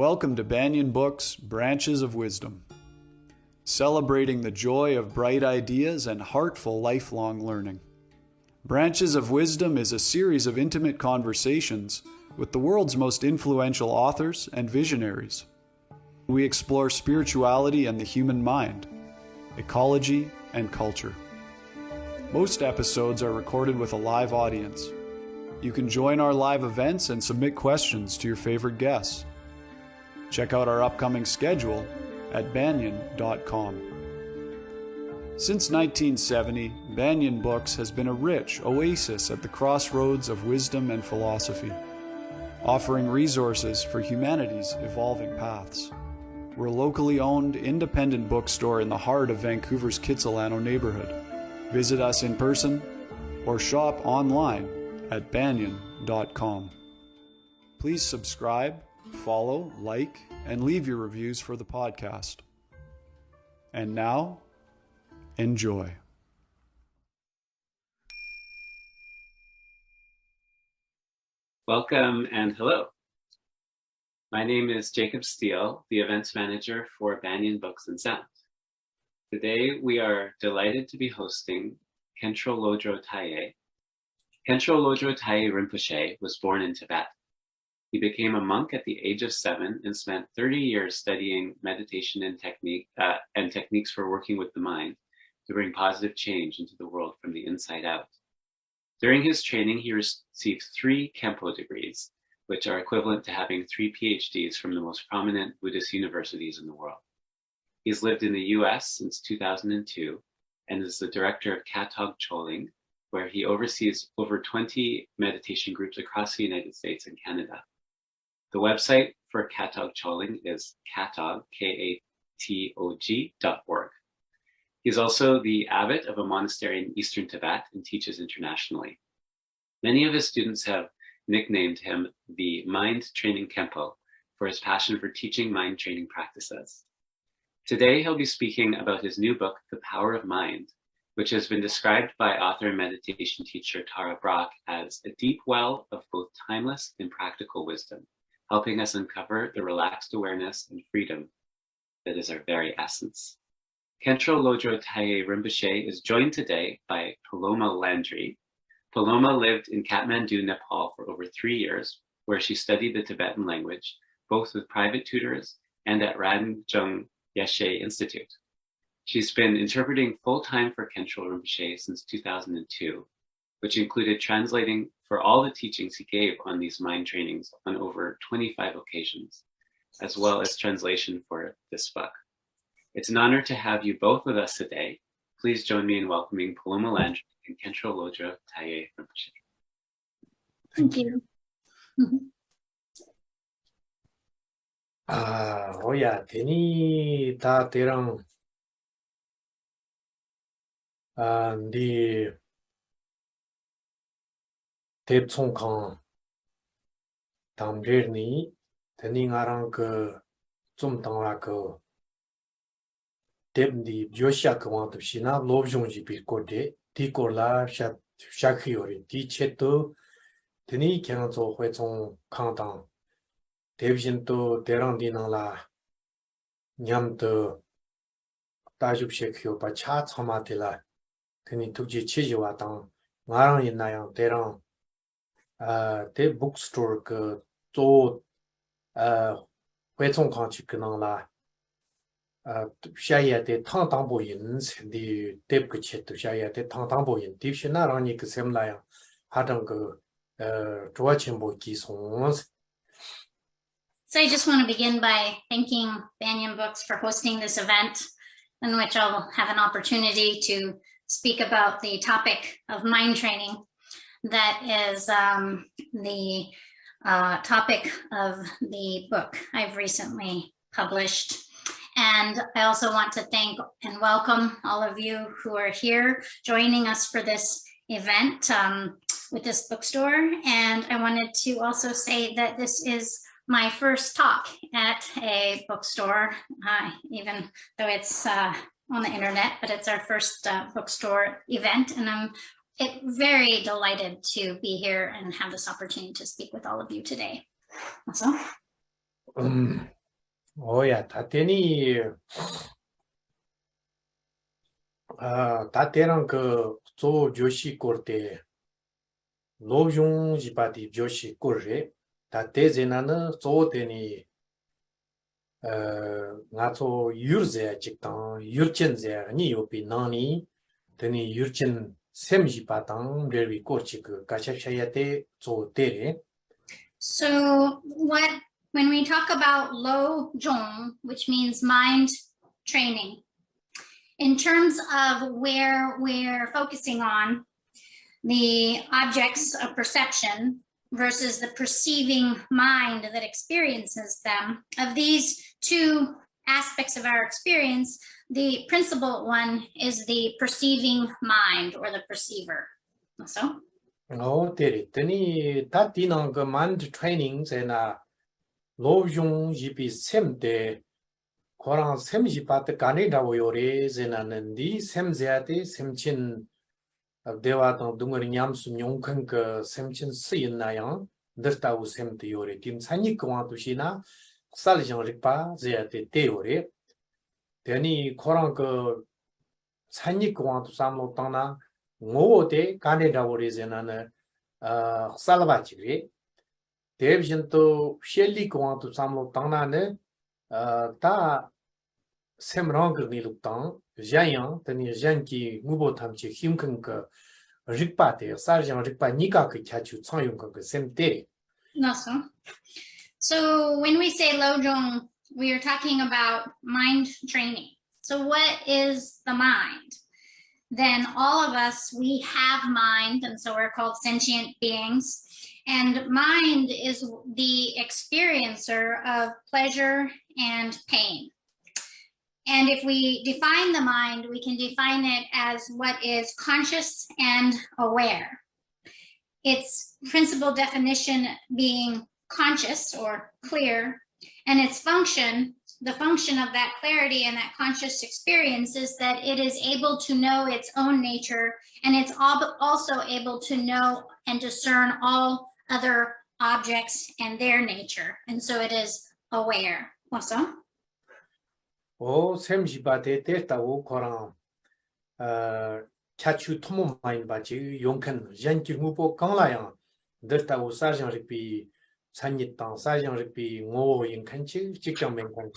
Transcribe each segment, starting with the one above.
Welcome to Banyen Books, Branches of Wisdom, celebrating the joy of bright ideas and heartful lifelong learning. Branches of Wisdom is a series of intimate conversations with the world's most influential authors and visionaries. We explore spirituality and the human mind, ecology and culture. Most episodes are recorded with a live audience. You can join our live events and submit questions to your favorite guests. Check out our upcoming schedule at banyen.com. Since 1970, Banyen Books has been a rich oasis at the crossroads of wisdom and philosophy, offering resources for humanity's evolving paths. We're a locally owned, independent bookstore in the heart of Vancouver's Kitsilano neighborhood. Visit us in person or shop online at banyen.com. Please subscribe, follow, like, and leave your reviews for the podcast. And now, enjoy. Welcome and hello. My name is Jacob Steele, the events manager for Banyen Books and Sound. Today, we are delighted to be hosting Khentrul Lodrö Taye. Khentrul Lodrö Taye Rinpoche was born in Tibet. He became a monk at the age of 7 and spent 30 years studying meditation and techniques for working with the mind to bring positive change into the world from the inside out. During his training, he received 3 Kempo degrees, which are equivalent to having 3 PhDs from the most prominent Buddhist universities in the world. He's lived in the US since 2002 and is the director of Katog Choling, where he oversees over 20 meditation groups across the United States and Canada. The website for Katog Choling is katog, Katog.org. He's also the abbot of a monastery in Eastern Tibet and teaches internationally. Many of his students have nicknamed him the Mind Training Kempo for his passion for teaching mind training practices. Today, he'll be speaking about his new book, The Power of Mind, which has been described by author and meditation teacher Tara Brach as a deep well of both timeless and practical wisdom, helping us uncover the relaxed awareness and freedom that is our very essence. Khentrul Lodrö Taye Rinpoche is joined today by Paloma Landry. Paloma lived in Kathmandu, Nepal for over 3 years, where she studied the Tibetan language, both with private tutors and at Ranjung Yeshe Institute. She's been interpreting full-time for Khentrul Rinpoche since 2002, which included translating for all the teachings he gave on these mind trainings on over 25 occasions, as well as translation for this book. It's an honor to have you both with us today. Please join me in welcoming Paloma Landry and Khentrul Lodrö Taye Rinpoche. Thank you. Teni ta terang di tep song kang tamrer ni teni ngarang ke zum tangwa ke tep di josha ke wang tupshina lobjong ji bil kode di korla shakhi ori di cheto teni kyang zo hui song kang tang tepshin to terang di nang la nyam to tajub shekyo pa cha tsama de la teni tukji chiji wa tang ngarang yin na yang terang the bookstore ke zo hui song kang chi ke nang la shaya de tang tang bo yin di tep ke chet to shaya de tang tang bo yin dip shina rang ni ke sem la yang ha dang ke zhuo chen bo ki song. So I just want to begin by thanking Banyen Books for hosting this event in which I'll have an opportunity to speak about the topic of mind training. That is the topic of the book I've recently published. And I also want to thank and welcome all of you who are here joining us for this event with this bookstore. And I wanted to also say that this is my first talk at a bookstore, even though it's on the internet, but it's our first bookstore event. And I'm very delighted to be here and have this opportunity to speak with all of you today. Also, 오야 다테니 다테랑 그조 조시 코르테 로종 지바디 조시 코르레 다테제나는 조테니 나초 유르제 직당 유르첸제 아니 요피 나니 테니 유르첸 셈지 바당 레비 코치 그 가샤샤야테 조테레 So when we talk about Lo Zhong, which means mind training, in terms of where we're focusing on the objects of perception versus the perceiving mind that experiences them, of these two aspects of our experience, the principal one is the perceiving mind or the perceiver. So? 테리 테니 다티는 그 마인드 트레이닝 제나 로종 지피 셈데 코랑 셈지 파트 가네다고 요레 제나는 디 셈제아테 셈친 데와도 둥거리 냠수 용큰 그 셈친 쓰인나양 더타우 셈데 요레 팀 산이 그와도시나 살정 리파 제아테 테요레 데니 코랑 그 산이 그와도 삼로 땅나 모데 가네다고 레제나는 살바치리 대비신도 셸리 그와도 삼로 땅나네 다 셈랑그니 룩당 자양 드니 잔기 무보 탐치 힘큰 그 릭바데 살장 릭바 니가 그 차추 창용 그 셈데 So when we say Lodrö, we are talking about mind training. So what is the mind? Then all of us, we have mind, and so we're called sentient beings. And mind is the experiencer of pleasure and pain. And if we define the mind, we can define it as what is conscious and aware. Its principal definition being conscious or clear, and its function, the function of that clarity and that conscious experience is that it is able to know its own nature, and it's also able to know and discern all other objects and their nature. And so it is aware. Also? 오 셈지바데 데타오 코랑 차추 토모 마인 바지 용큰 잔기 무보 강라양 데타오 사장 리피 산니땅 사장 리피 고 인칸치 직장 맹칸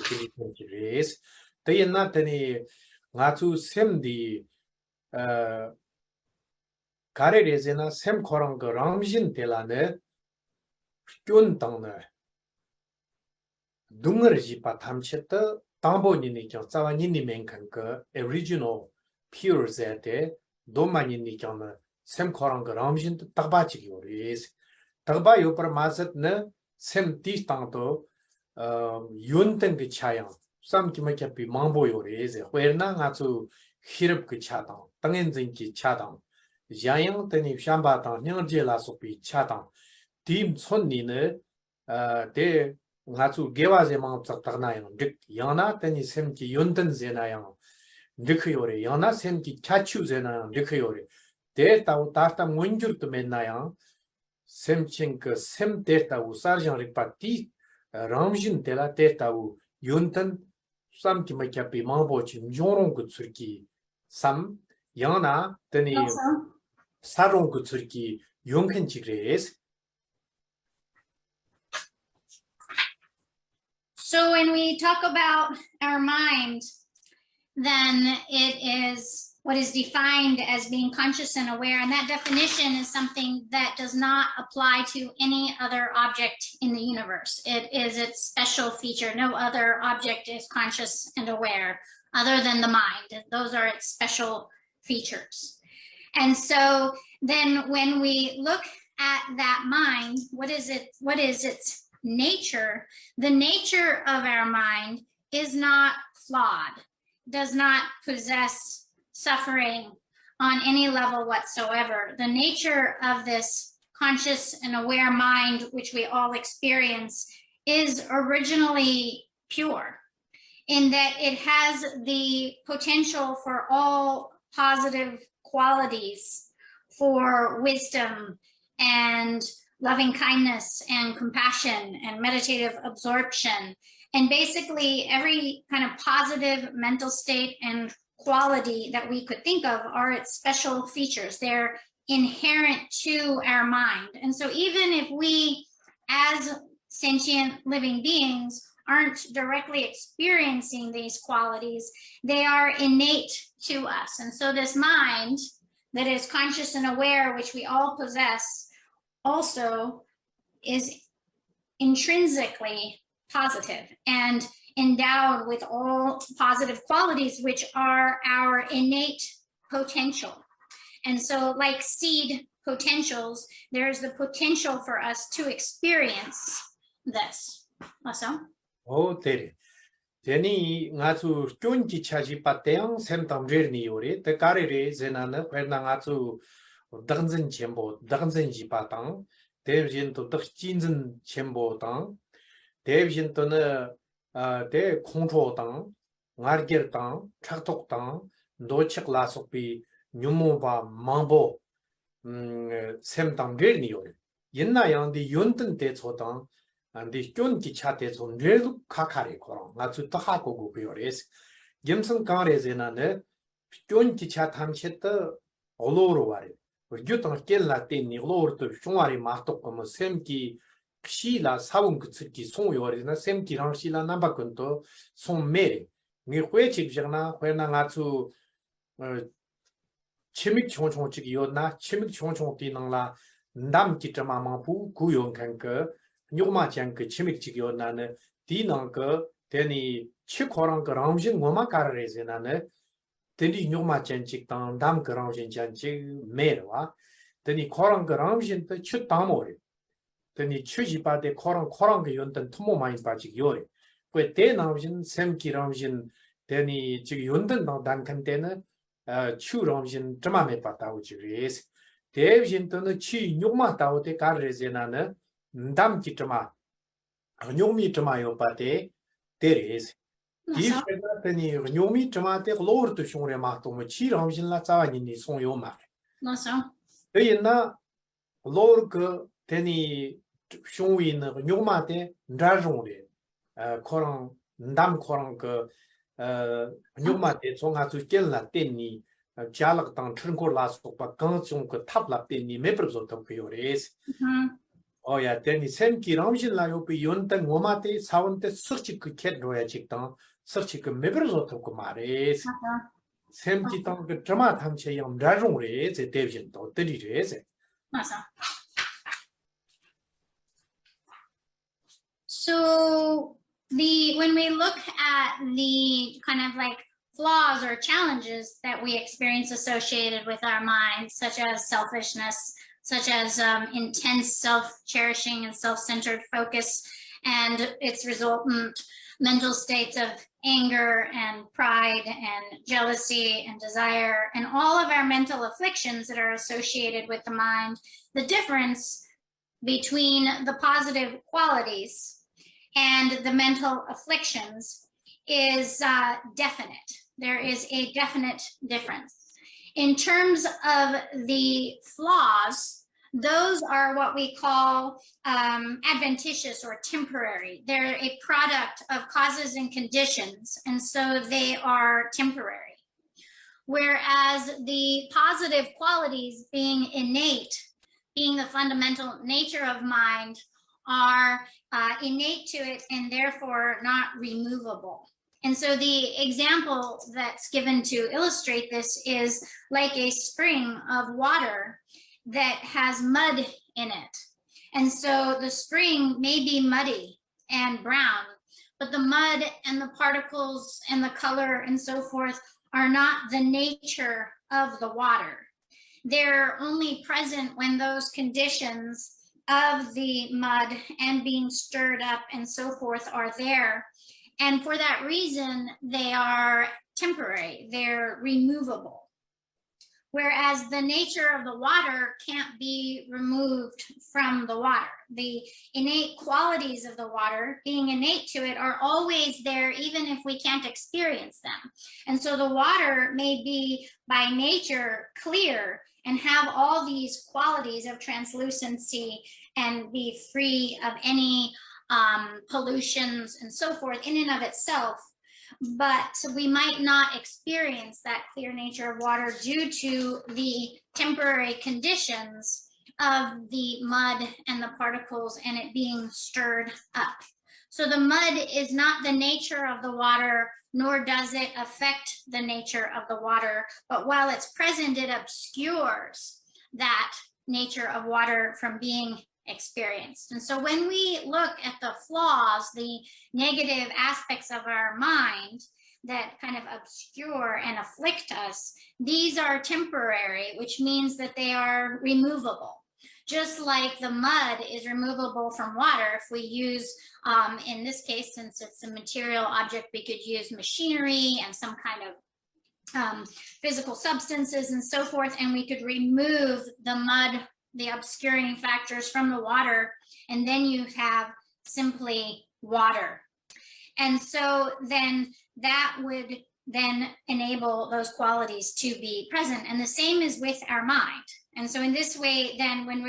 지리스 데이나테니 나투 셈디 가레레제나 셈 코랑 그 람진 텔라네 쫀땅네 둥르지바 탐쳇다 당보니니 경 자와니니 맹칸 그 original pure zete 도마니니 경나 셈 코랑 그 람진 딱바지기 오리스 딱바 요퍼 마셋네 셈 티스땅도 윤텐 그 차양 삼기마캬피 망보요리스 회르나 나투 히럽 그 차당 땅엔진기 차당 야양 테니 샴바당 녀제라소피 차당 팀 손니네 데 나투 게와제망 짝딱나요 득 야나 테니 셈기 윤텐 제나양 득요레 야나 셈기 차추제나 득요레 데타우 타타 문주르트 맨나양 셈칭 그 셈데타우 사장 리파티 람진 텔라 데타우 윤텐 삼기마캬피 망보치 뇨롱 그 출기 삼 야나 테니 사롱 그 출기 용큰 지그레스. So when we talk about our mind, then it is what is defined as being conscious and aware, and that definition is something that does not apply to any other object in the universe. It is its special feature. No other object is conscious and aware other than the mind. Those are its special features. And so then when we look at that mind, what is its nature? The nature of our mind is not flawed, does not possess suffering on any level whatsoever. The nature of this conscious and aware mind, which we all experience, is originally pure in that it has the potential for all positive qualities, for wisdom and loving kindness and compassion and meditative absorption. And basically every kind of positive mental state and quality that we could think of are its special features. They're inherent to our mind. And so even if we, as sentient living beings, aren't directly experiencing these qualities, they are innate to us. And so this mind that is conscious and aware, which we all possess, also is intrinsically positive and endowed with all positive qualities, which are our innate potential. And so like seed potentials, there's the potential for us to experience this. Also? 대리. 대니 ngazu 쫀지 차지 빠때양 샘담제니 요리 데 가리리 제나는 회나 ngazu 당전 쳔보 당전지 빠당 대비진 또 덕진전 쳔보당 대비진 또는 대 공초당 nga르게당 착톡당 노책 라속비 뉴모바 망보 샘담제니 요리 옛나양디 윤든 때 초당 안디 쫀기 차대 좀 뇌도 카카리 거랑 나도 또 하고 그요레스 gem성 강레제나네 쫀기 차 탐쳤다 올로로 와리 우주도 깰라 때니 올로르도 중화리 마도 como 샘기 시라 사원 그 특기 송요리나 샘기랑 시라 남바근도 송메 니 회칙잖아 회나 가수 치믹 총총직 요나 치믹 총총 뛰는라 남기 점마마부 구용 간거 Nyuma chang ke chimik chikyo nane di nang ke teni chi korang ke ramshin ngoma karare nane teni nyuma chang chik tang dam ke ramshin chang chik merwa teni korang ke ramshin te chu tamore teni chu jipa de korang ke yontan tumo main pa chik yore kwe te ramshin sem ki ramshin teni chik yontan tang dan kan tene chu ramshin chama me pa tao chik res te vishin tene chi nyuma tao te karare nane ndam kitama nyomi tama yo pate teres di shega tani nyomi tama te lor to shongre ma to chi ram jin la tsawa ni song yo ma No, so. de na lor ke tani shongwi na nyoma te ndra jong de korang ndam korang ke nyoma te song ha su kel la ten ni jalak tang chun ko la so pa kang chung ke tap la ten ni me pro so to yo res 오야 데니 샘기 람신라요 비 연단 오마테 사원테 서치 그 캣로야 직당 서치 그 메브르로 톡고 말레스 샘기 땅그 드마 탐체 영 라종레 제 데비진 또 드리레세 맞아. So when we look at the kind of like flaws or challenges that we experience associated with our minds, such as selfishness, such as intense self-cherishing and self-centered focus, and its resultant mental states of anger and pride and jealousy and desire, and all of our mental afflictions that are associated with the mind, the difference between the positive qualities and the mental afflictions is definite. There is a definite difference. In terms of the flaws, those are what we call adventitious or temporary. They're a product of causes and conditions, and so they are temporary. Whereas the positive qualities, being innate, being the fundamental nature of mind, are innate to it and therefore not removable. And so the example that's given to illustrate this is like a spring of water that has mud in it. And so the spring may be muddy and brown, but the mud and the particles and the color and so forth are not the nature of the water. They're only present when those conditions of the mud and being stirred up and so forth are there. And for that reason, they are temporary, they're removable. Whereas the nature of the water can't be removed from the water. The innate qualities of the water, being innate to it, are always there, even if we can't experience them. And so the water may be by nature clear and have all these qualities of translucency and be free of any pollutions and so forth in and of itself. But we might not experience that clear nature of water due to the temporary conditions of the mud and the particles and it being stirred up. So the mud is not the nature of the water, nor does it affect the nature of the water. But while it's present, it obscures that nature of water from being experienced. And so when we look at the flaws, the negative aspects of our mind that kind of obscure and afflict us, these are temporary, which means that they are removable. Just like the mud is removable from water, if we use, in this case, since it's a material object, we could use machinery and some kind of physical substances and so forth, and we could remove the mud, the obscuring factors from the water, and then you have simply water. And so then that would then enable those qualities to be present. And the same is with our mind. And so in this way, then when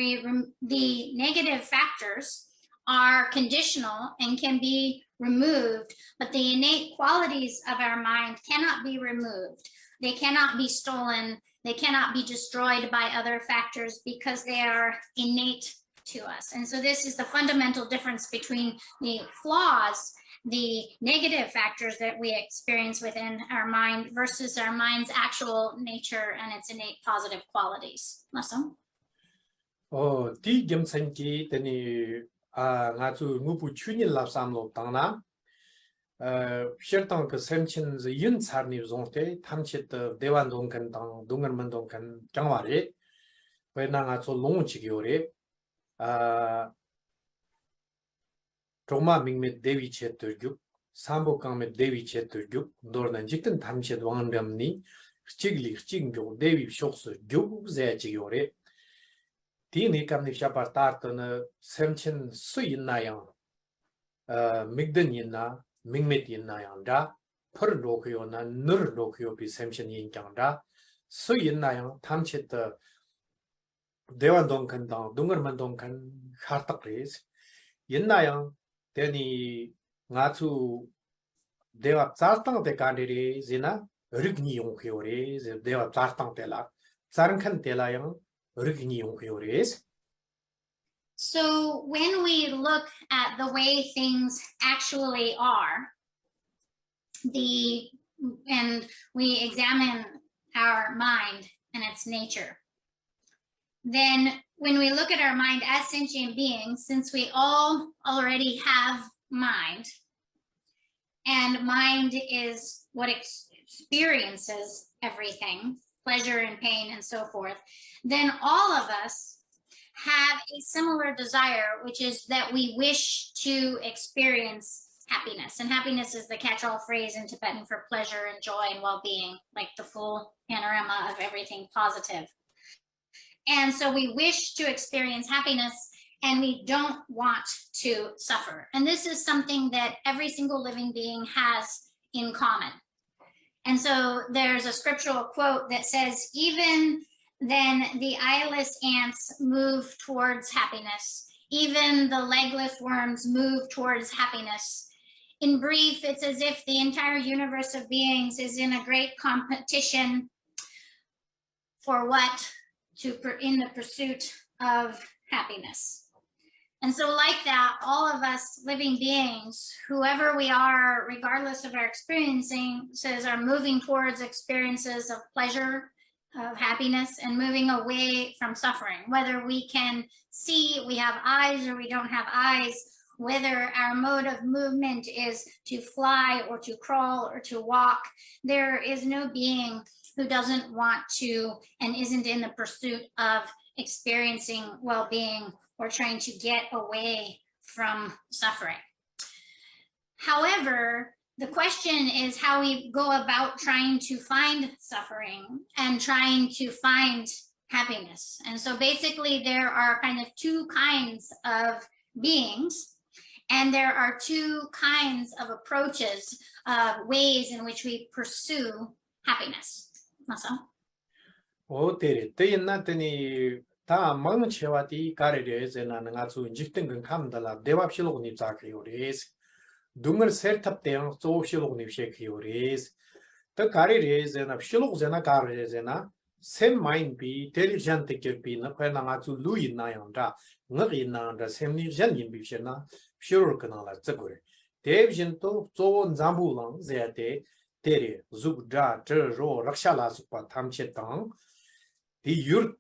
the negative factors are conditional and can be removed, but the innate qualities of our mind cannot be removed. They cannot be stolen. They cannot be destroyed by other factors because they are innate to us. And so this is the fundamental difference between the flaws, the negative factors that we experience within our mind versus our mind's actual nature and its innate positive qualities. Awesome. 디 겸생기 되니 아주 무부 춘일 랍삼로 당나 셔당 그 샘친 연 사르니 종테 탐치트 대완 동근 당 동근만 동근 장와리 왜나가 저 롱치기오리 조마 민메 데위 쳇터죽 삼보강메 데위 쳇터죽 노르난 직든 탐치 왕뱀니 찌글리 찌긴교 데위 쇼스 죽제지요리 디니 감니 샤바타르트는 샘친 수인나양 믹든이나 밍메티나양다 퍼르로크요나 너르로크요 비 샘친 인장다 수인나양 탐치트 대완동칸당 동거만동칸 하르탁리스 인나양 데니 나투 대와 자르탕 데칸데리 지나 르그니 용케오리 대와 자르탕 데라 자른칸 데라양 르그니 용케오리스. So when we look at the way things actually are, and we examine our mind and its nature, then when we look at our mind as sentient beings, since we all already have mind, and mind is what experiences everything, pleasure and pain and so forth, then all of us have a similar desire, which is that we wish to experience happiness. And happiness is the catch-all phrase in Tibetan for pleasure and joy and well-being, like the full panorama of everything positive. And so we wish to experience happiness and we don't want to suffer. And this is something that every single living being has in common. And so there's a scriptural quote that says, even then the eyeless ants move towards happiness. Even the legless worms move towards happiness. In brief, it's as if the entire universe of beings is in a great competition for what? In the pursuit of happiness. And so like that, all of us living beings, whoever we are, regardless of our experiences, are moving towards experiences of pleasure, of happiness, and moving away from suffering. Whether we can see, we have eyes, or we don't have eyes, whether our mode of movement is to fly or to crawl or to walk, there is no being who doesn't want to and isn't in the pursuit of experiencing well-being or trying to get away from suffering. However, the question is how we go about trying to find suffering and trying to find happiness. And so basically there are kind of two kinds of beings, and there are two kinds of approaches, ways in which we pursue happiness. Masa? 오 때리 때였나 때니 다 먹는 채와디 가리레제 나는 아주 직등 건 감달라 대답실로 닙자케요레스 둥을 세탑 때랑 소실로 닙셰케요레스 더 가리레제나 실로제나 가리레제나 셈 마인비 텔리전트 께비나 페나 아주 루이나양다 너리나다 셈니 전임비셔나 피어르 그나라 저거래 대비진도 좋은 잠불랑 제테 때리 죽다 저로 락샤라 수파 탐체당 이 유르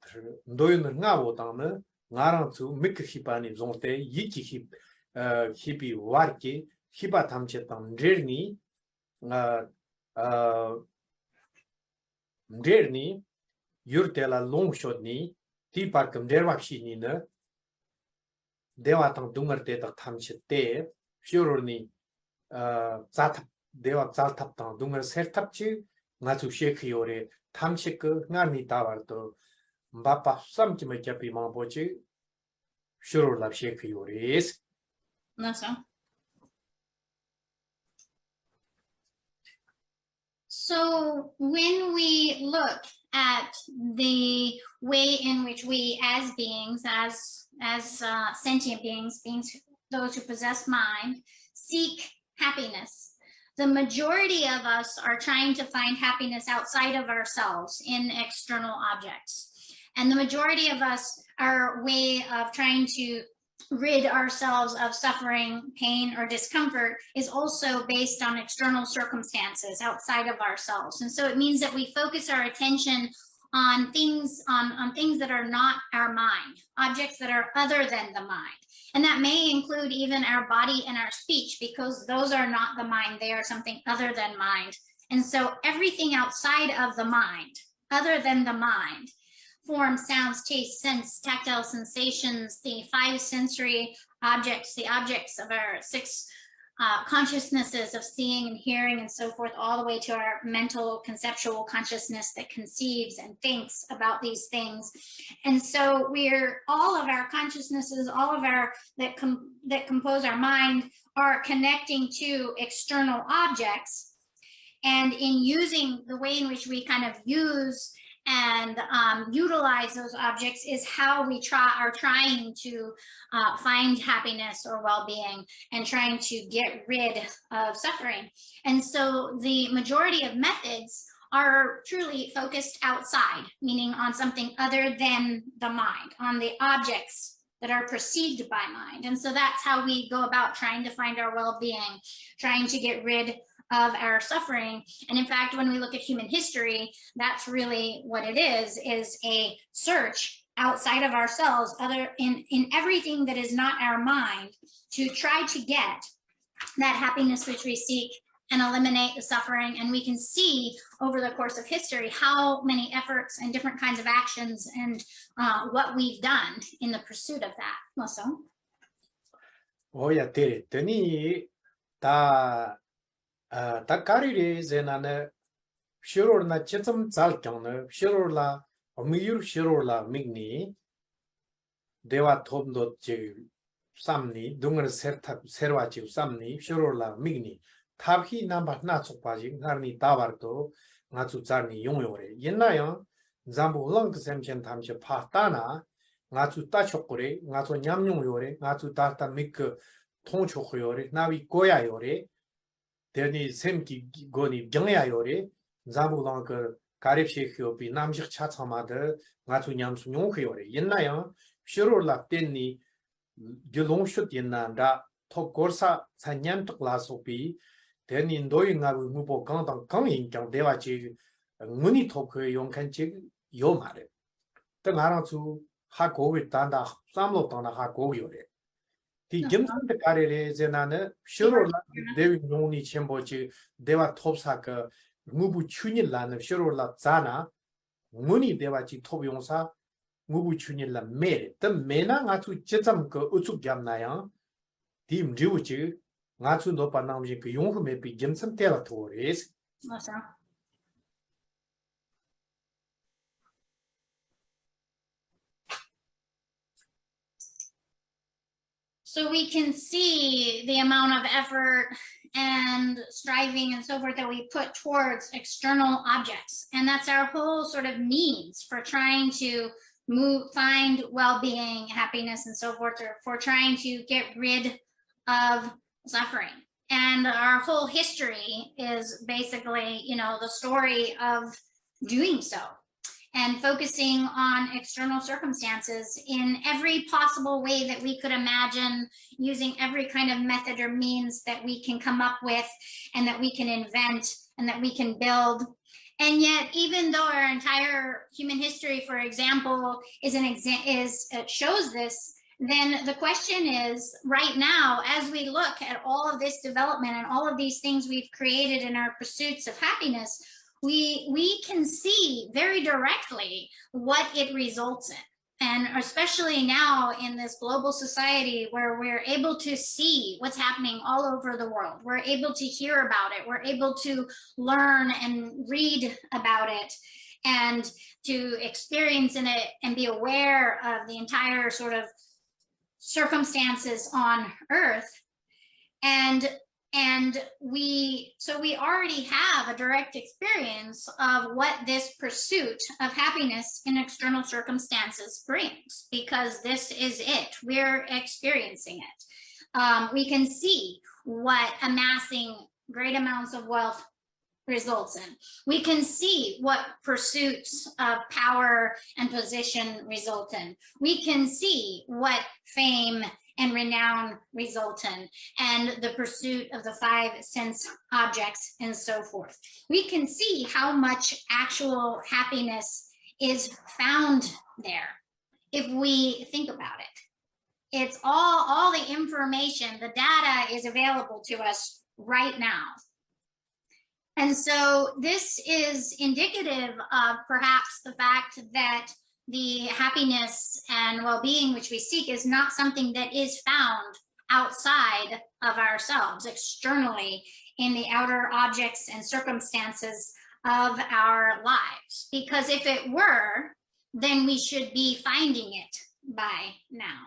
너희는 나보다는 나랑 주 미크 히바니 종때 이기 히비 와르기 히바 탐체당 제르니 제르니 유르텔라 롱숏니 티파금 데르왁시니는 대화당 둥어때다 탐체때 쇼르니 자탑 대화 자탑당 둥어 세탑치 나주 셰크요레 탐체크 나미 다와도 바빠 삼지메 잡이 마보지 쇼르랍 셰크요레스 That's all. So when we look at the way in which we as beings, as sentient beings, those who possess mind, seek happiness, the majority of us are trying to find happiness outside of ourselves in external objects. And the majority of us, our way of trying to rid ourselves of suffering, pain, or discomfort is also based on external circumstances outside of ourselves. And so it means that we focus our attention on things that are not our mind, objects that are other than the mind. And that may include even our body and our speech, because those are not the mind, they are something other than mind. And so everything outside of the mind, other than the mind, form, sounds, taste, sense, tactile sensations, the 5 sensory objects, the objects of our 6 consciousnesses of seeing and hearing and so forth, all the way to our mental conceptual consciousness that conceives and thinks about these things. And so we're, all of our consciousnesses, all of our that compose our mind are connecting to external objects. And in using the way in which we kind of use and utilize those objects is how we are trying to find happiness or well-being and trying to get rid of suffering. And so the majority of methods are truly focused outside, meaning on something other than the mind, on the objects that are perceived by mind. And so that's how we go about trying to find our well-being, trying to get rid of our suffering. And in fact, when we look at human history, that's really what it is a search outside of ourselves, in everything that is not our mind, to try to get that happiness which we seek and eliminate the suffering. And we can see over the course of history how many efforts and different kinds of actions and what we've done in the pursuit of that. Moso? 오야 때니 다 가리레 제나네 시로르나 쳇좀 잘정네 시로르라 어미유 시로르라 미그니 대와 톱도 제 삼니 동을 세탑 세르와지 삼니 시로르라 미그니 탑히 남바 나츠파지 나르니 다바르도 나츠 자르니 용요레 옛나요 잠부 렁크 셈첸 탐체 파타나 나츠 따초코레 나츠 냠용요레 나츠 다타 미크 통초코요레 나위 고야요레 대니 샘기 고니 경야요레 잠부랑 그 가립시히오비 남식 차차마데 나츠 냠수 용코요레 옛나요 시로르라 땐니 gelongshut yenanda to korsa sanyam tuklasopi then doing a mubo kang in kang dewachi muni top yong kan chig yo mare the nara to ha go with danda samlo dana ha go yore the gimson the carere zenana sure dewi noni chembochi dewa topsaka mubu chuni lan sure la zana muni dewachi top yongsa 무부 추닐라 메, 더 메나 나추 제점 그 우측 잡나야 딤 리우지 나추 노파 나오지 그 용흠에 비 gem섬 때라 토레스 맞아. So we can see the amount of effort and striving and so forth that we put towards external objects. And that's our whole sort of means for trying to find well-being, happiness, and so forth, or for trying to get rid of suffering. And our whole history is basically, the story of doing so and focusing on external circumstances in every possible way that we could imagine, using every kind of method or means that we can come up with and that we can invent and that we can build. And yet, even though our entire human history, for example, shows this, then the question is, right now, as we look at all of this development and all of these things we've created in our pursuits of happiness, we can see very directly what it results in. And especially now in this global society where we're able to see what's happening all over the world, we're able to hear about it, we're able to learn and read about it, and to experience in it and be aware of the entire sort of circumstances on Earth. And we already have a direct experience of what this pursuit of happiness in external circumstances brings, because this is it. We're experiencing it. We can see what amassing great amounts of wealth results in. We can see what pursuits of power and position result in. We can see what fame and renown result in, and the pursuit of the 5 sense objects and so forth. We can see how much actual happiness is found there if we think about it. It's all the information, the data is available to us right now. And so this is indicative of perhaps the fact that the happiness and well-being which we seek is not something that is found outside of ourselves, externally, in the outer objects and circumstances of our lives. Because if it were, then we should be finding it by now.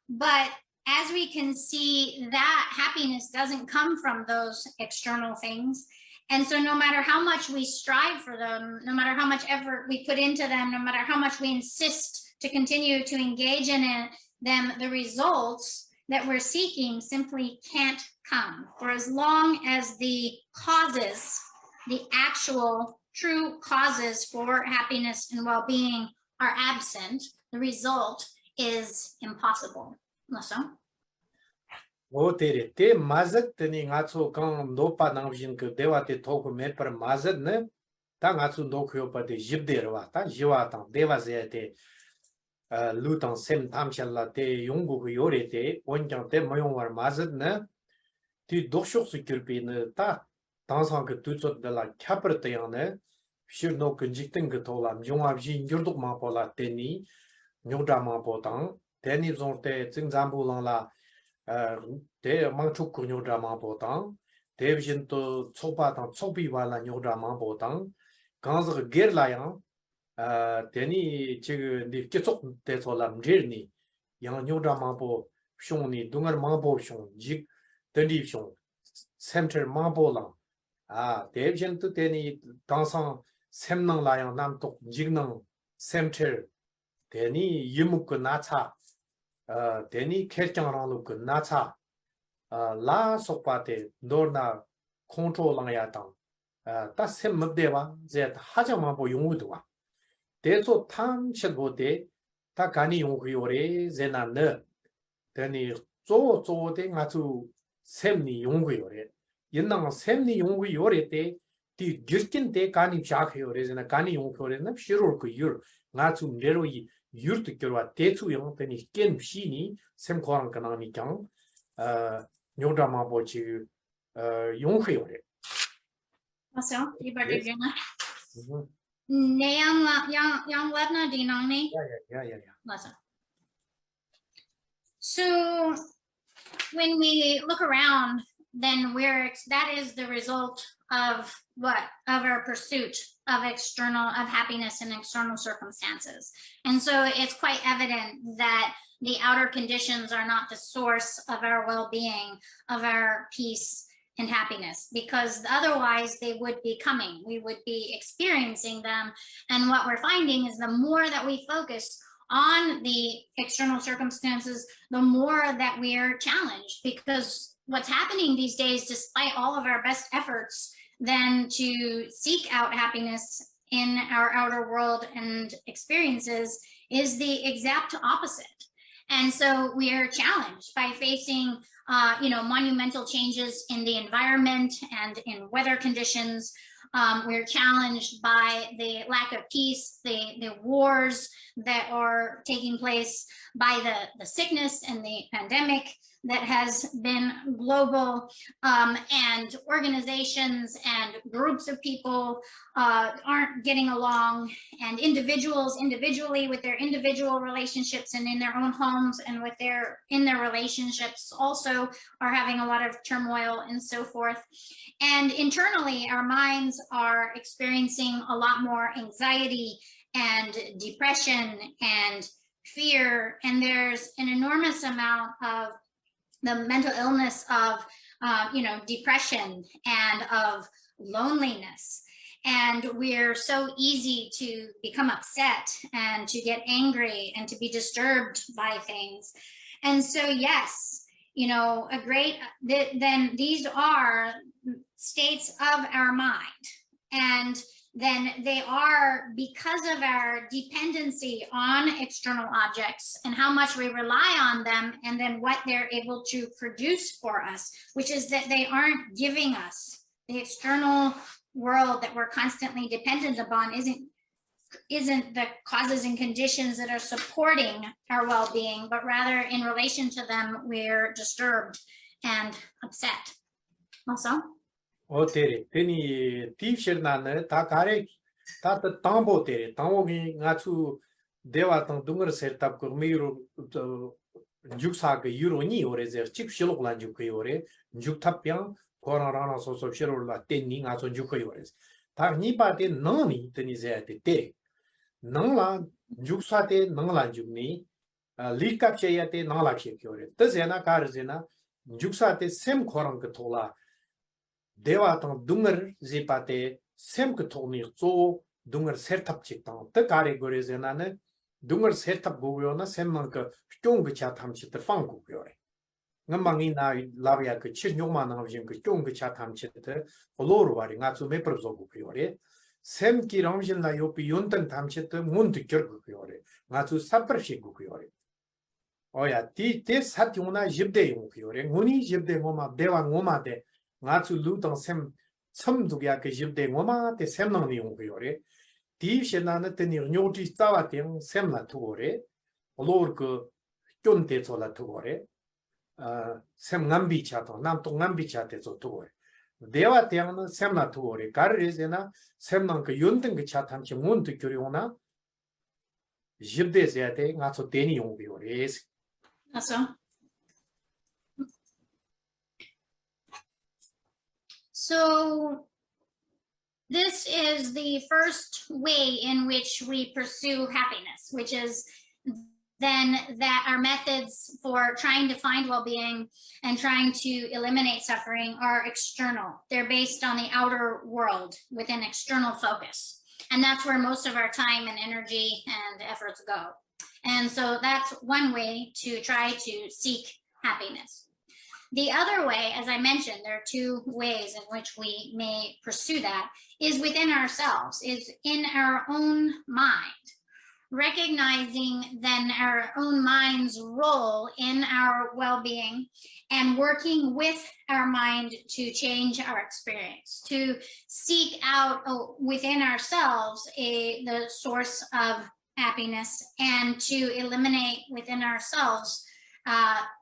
But as we can see, that happiness doesn't come from those external things. And so no matter how much we strive for them, no matter how much effort we put into them, no matter how much we insist to continue to engage in them, the results that we're seeking simply can't come. For as long as the causes, the actual true causes for happiness and well-being are absent, the result is impossible. So? 오테레 테 마젯 테니 가초 강 노파 나오신 그 대화테 토고 메퍼 마젯네 다 가초 노크요 파데 집데르와 다 지와타 데바제테 루탄 셈 탐샬라테 용고 요레테 원장테 모용와 마젯네 티 독쇼스 kir피네 다 당상 그 두초들라 캬프르테야네 시르노 근직된 그 토람 용압지 인교독 마폴라 테니 뇨드라마 보당 테니 존테 증잠불랑라 대 망축 근요드라마 보당 대비신도 초바당 초비발라 뇨드라마 보당 강서 게르라양 대니 지금 니 계속 대소람 제니 양 뇨드라마 보 숑니 둥어 마보 숑직 대리 숑 센터 마보랑 대비신도 대니 당상 샘능라양 남독 직능 센터 대니 이묵그 나차 대니 켈장랑로 그 나차 라 속바테 노나 컨트롤랑야당 다 셈먹대와 제 하자만 보 용우도와 대소 탐실보데 다 가니 용구요레 제나네 대니 조조데 가주 셈니 용구요레 옛날 셈니 용구요레 때디 길긴데 가니 자크요레 제나 가니 용구요레나 시로르 그유 가주 내로이 유르트 겨와 대추용 때니 깬 시니 셈코랑 가나니 경 뇨드라마 보지 용회요레 Also, ibadigna. Yang Ledna Dinongni. Yeah. Listen. So when we look around, then that is the result of what? Of our pursuit of happiness in external circumstances. And so it's quite evident that the outer conditions are not the source of our well-being, of our peace, and happiness, because otherwise they would be coming, we would be experiencing them. And what we're finding is the more that we focus on the external circumstances, the more that we are challenged, because what's happening these days, despite all of our best efforts then to seek out happiness in our outer world and experiences, is the exact opposite. And so we are challenged by facing monumental changes in the environment and in weather conditions. We're challenged by the lack of peace, the wars that are taking place, by the sickness and the pandemic that has been global, and organizations and groups of people aren't getting along, and individuals individually with their individual relationships and in their own homes and in their relationships also are having a lot of turmoil and so forth. And internally, our minds are experiencing a lot more anxiety and depression and fear, and there's an enormous amount of the mental illness of depression and of loneliness. And we're so easy to become upset and to get angry and to be disturbed by things. And so yes, then these are states of our mind, and then they are because of our dependency on external objects and how much we rely on them, and then what they're able to produce for us, which is that they aren't giving us the external world that we're constantly dependent upon, isn't the causes and conditions that are supporting our well-being, but rather in relation to them, we're disturbed and upset. Also? 어때리 되니 딥실나네 다 가래 다 담보데리 담보기 나추 대와던 둥거 세탑 그 미로 죽사가 유로니 오래제 찍실록란 죽고요래 죽탑병 코로나나 소소시로라 땡니 나서 죽고요래 다 니바데 너니 되니제데 때 너라 죽사데 너라 죽니 리캅체야데 너라케요래 뜻에나 가르제나 죽사데 셈 코랑 그 토라 대와당 둥을 지파테 셈그 토니 조 둥을 세탑 직당 더 가리 거래제나는 둥을 세탑 고고요나 셈만 그 쫑그차 탐치트 방고요래 ngам망이 나 라비아 그 치뇽만 하신 그 쫑그차 탐치트 올로로 바리 나츠 메프르조고요래 셈기 람신나 요피 윤던 탐치트 문드 겨고요래 나츠 사프르시고요래 어야 티테 사티오나 집대용고요래 문이 집대 뭐마 대왕 뭐마데 나츠 루당 셈 첨두야 그 집대 뭐마데 셈능이 용고요래 디시나는 때니 뇨티 싸와땡 셈나 투고래 올로르 그 쫀데 졸라 투고래 셈 남비차도 남동 남비차데서 투고래 대와 때는 셈나 투고래 가르레제나 셈난 그 윤등 그 차탐치 문드 교리오나 집대세야데 나츠 데니 용고요래 Awesome. So this is the first way in which we pursue happiness, which is then that our methods for trying to find well-being and trying to eliminate suffering are external. They're based on the outer world with an external focus. And that's where most of our time and energy and efforts go. And so that's one way to try to seek happiness. The other way, as I mentioned, there are two ways in which we may pursue that, is within ourselves, is in our own mind, recognizing then our own mind's role in our well-being and working with our mind to change our experience, to seek out within ourselves the source of happiness and to eliminate within ourselves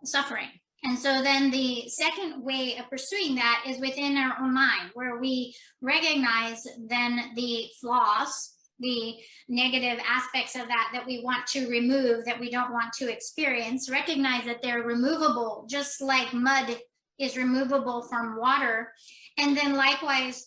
suffering. And so then the second way of pursuing that is within our own mind, where we recognize then the flaws, the negative aspects of that we want to remove, that we don't want to experience, recognize that they're removable, just like mud is removable from water. And then likewise,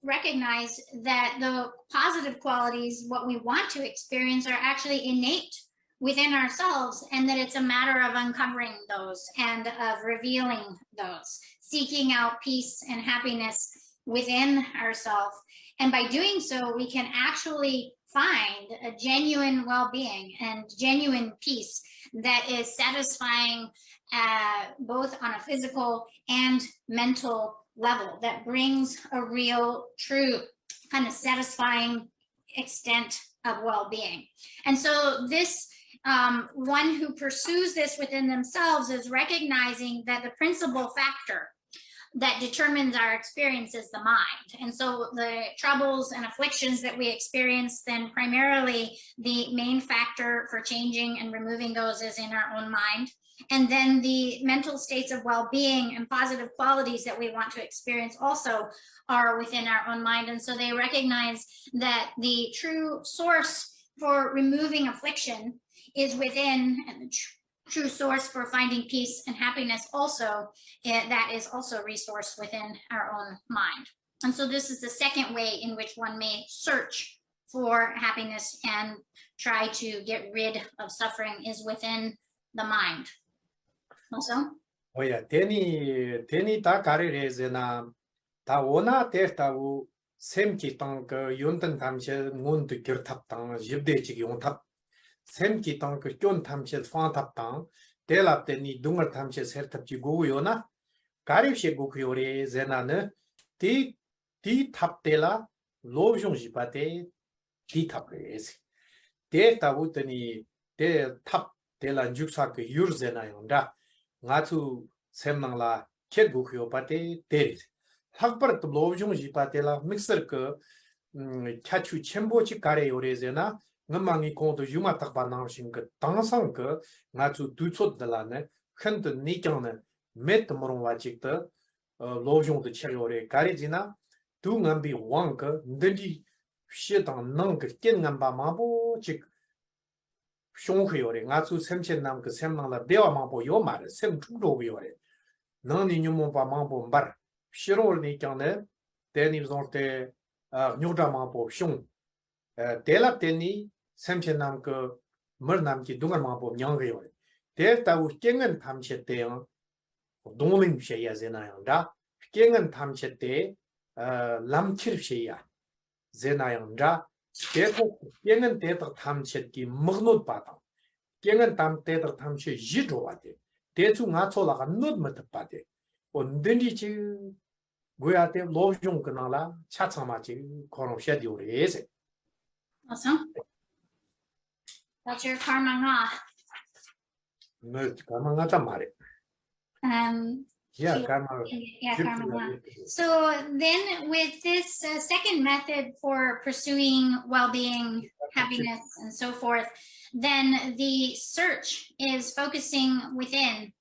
recognize that the positive qualities, what we want to experience, are actually innate within ourselves, and that it's a matter of uncovering those and of revealing those, seeking out peace and happiness within ourselves. And by doing so, we can actually find a genuine well-being and genuine peace that is satisfying both on a physical and mental level, that brings a real, true, kind of satisfying extent of well-being. And so this one who pursues this within themselves is recognizing that the principal factor that determines our experience is the mind. And so the troubles and afflictions that we experience, then primarily the main factor for changing and removing those is in our own mind. And then the mental states of well-being and positive qualities that we want to experience also are within our own mind. And so they recognize that the true source for removing affliction is within, and the true source for finding peace and happiness also, that is also resourced within our own mind. And so this is the second way in which one may search for happiness and try to get rid of suffering, is within the mind. Also? 뭐야, 대니 다 가리레즈나 다 원하 대다고 샘기 땅그 연등 담실 문도 결탑 땅 집대지 용탑 샘기 땅그 쫀 담실 방탑 땅 대랍대니 둥을 담실 세탑지 고요나 가리시 고요레 제나는 디 탑텔라 로종지 바테 디 탑레스 대다고 더니 대탑 대란 죽사그 유르제나용다 ngatu semnangla ket gukyo pate terit hakbar to lobjung ji patela mixer ko chachu chembo chi kare yorezena ngamangi ko to yuma takba nang sing ka tangsang ko ngatu duchot dala ne khant ni kyang ne met morong wa chik ta lobjung de chayore kare jina du ngambi wang ka ndendi shedang nang ka ken ngamba mabo chik 숑크요레 가수 샘첸남 그 샘망라 대화망보 요 말을 샘중도요레 너니 뉴모바 망보 말 시로르니 짱네 데니브존테 뉴다망보 숑 데랍테니 샘첸남 그 머남기 둥가망보 냥게요레 데타우 깽은 탐쳇대요 동ling 쉐야제나요다 깽은 탐쳇대 람치르쉐야 제나요다 대고 깽은 대덕 탐쳇기 먹노 바다 깽은 탐 대덕 탐쳇 지도와데 대충 아초라가 넛못 바데 온든지 지 고야데 로종 그나라 차차마지 코노샤디오레세 Awesome. That's your karma nga. 뭐 가망하자 말해 Yeah, karma. Karma. So then with this second method for pursuing well-being, happiness, and so forth, then the search is focusing within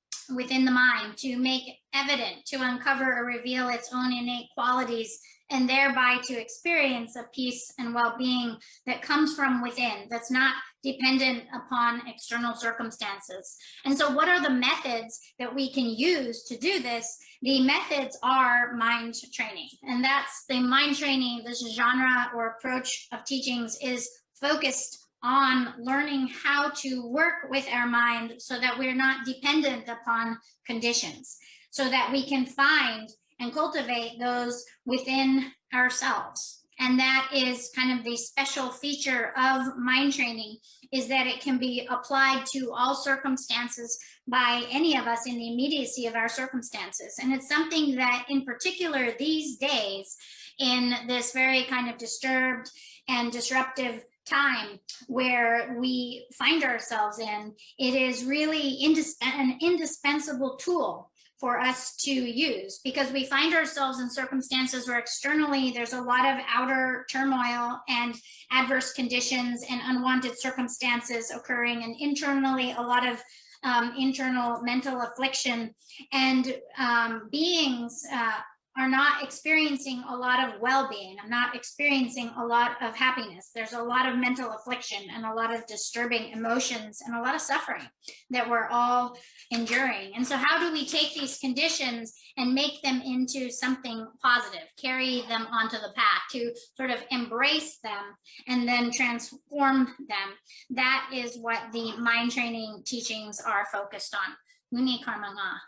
the mind to make evident, to uncover or reveal its own innate qualities, and thereby to experience a peace and well-being that comes from within, that's not dependent upon external circumstances. And so what are the methods that we can use to do this? The methods are mind training. And that's the mind training, this genre or approach of teachings is focused on learning how to work with our mind so that we're not dependent upon conditions, so that we can find and cultivate those within ourselves. And that is kind of the special feature of mind training, is that it can be applied to all circumstances by any of us in the immediacy of our circumstances. And it's something that in particular these days, in this very kind of disturbed and disruptive time where we find ourselves in, it is really an indispensable tool for us to use, because we find ourselves in circumstances where externally there's a lot of outer turmoil and adverse conditions and unwanted circumstances occurring, and internally a lot of internal mental affliction, and beings are not experiencing a lot of well-being. I'm not experiencing a lot of happiness. There's a lot of mental affliction and a lot of disturbing emotions and a lot of suffering that we're all enduring. And so how do we take these conditions and make them into something positive, carry them onto the path, to sort of embrace them and then transform them? That is what the mind training teachings are focused on. Muni karma nga.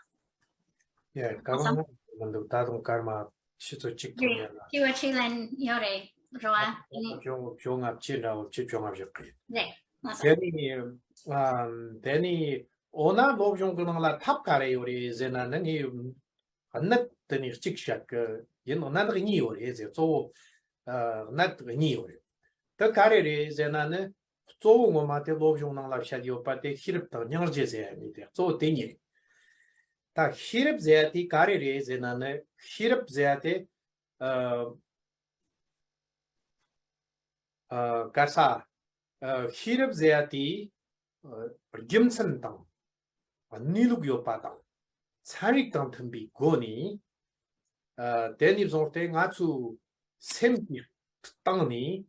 예, 가만 만도 다동 karma 시소 직통이야. Kiwa chilen yore roa. 종합 진라고 집중합 적기. 네, 맞아. 대니 오나 로브종 그런라 탑가래 요리 제나는 이 안났더니 직샷 그 얘는 니 요리 이제 또 낫니 요리. 더 가래리 제나는 또 뭐마테 로브종랑 랍샤디오 파테 히럽다 냥르제제 아니데 또 되니 다 히럽 제아티 가래리 제나는 히럽 제아테 가사 히럽 제아티 김선 땅 니룩요 바당 사릭 땅 텀비 고니 데니 존테 가츠 셈기 땅니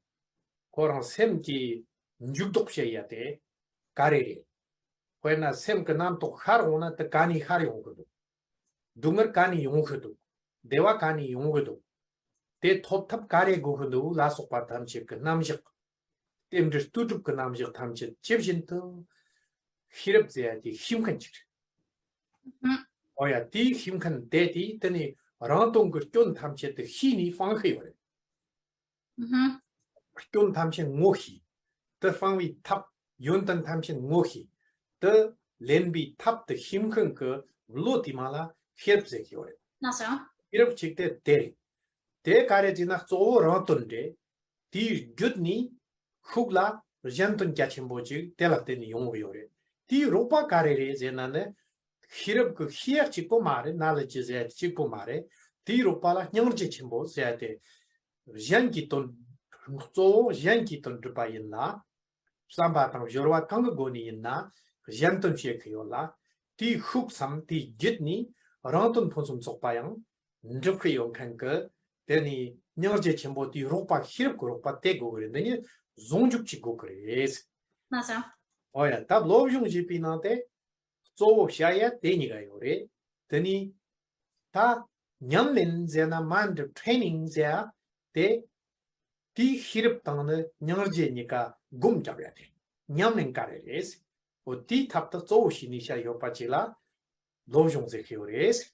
고랑 셈기 뉴독셰야데 가레리 코에나 셈그 남토 하로나 때 가니 하리옹거도 둥을 가니 용거도 대와 가니 용거도 대 톱탑 가레 고거도 라속바 탐치 그 남식 템들 뚜둑 그 남식 탐치 집신도 히럽제야디 힘칸치 어야 디 힘칸 데디 때니 랑동 그쫀 탐치 때 희니 방해요래 쫀 탐치 모히 더 방위 탑 연단 탐치 모히 더 렌비 탑 더 힘큰 그 로티마라 히럽제요래 나서. 히럽직 때 데리 대 가레지나 쪼 랑돈데 디 굿니 훅라 젠톤 갸침보지 텔라테니 용오요래 디 로파 가레레 제나네 히럽 그 히약 찍고 말에 날레지 제 찍고 말에 디 로파라 냥르지 침보 제데 젠기톤 쪼 젠기톤 드바이나 삼바탕 조르와 탕고니 있나 젠톤 시에크요라 디 훅삼 디 깃니 랑톤 폰숨 속바양 ndrukyo kanka 데니 냥르지 침보 디 로파 히럽 그 로파 테고 그랬더니 종죽치 고 그래스 맞아. 어야 답 로브중 지피나데 조샤야 데니가 요래 데니 다 냠렌 제나 만드 트레이닝 제야 데디 히럽 땅네 냥르제니까 곰 잡아야 돼 냠렌 까레레스 어디 탑도 조시니샤 요파치라 로브중 제키오레스.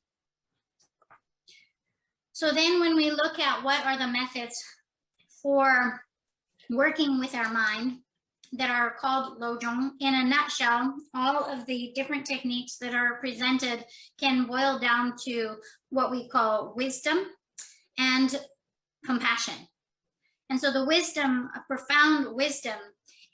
So then when we look at what are the methods for working with our mind that are called Lodrö, in a nutshell, all of the different techniques that are presented can boil down to what we call wisdom and compassion. And so the wisdom, a profound wisdom,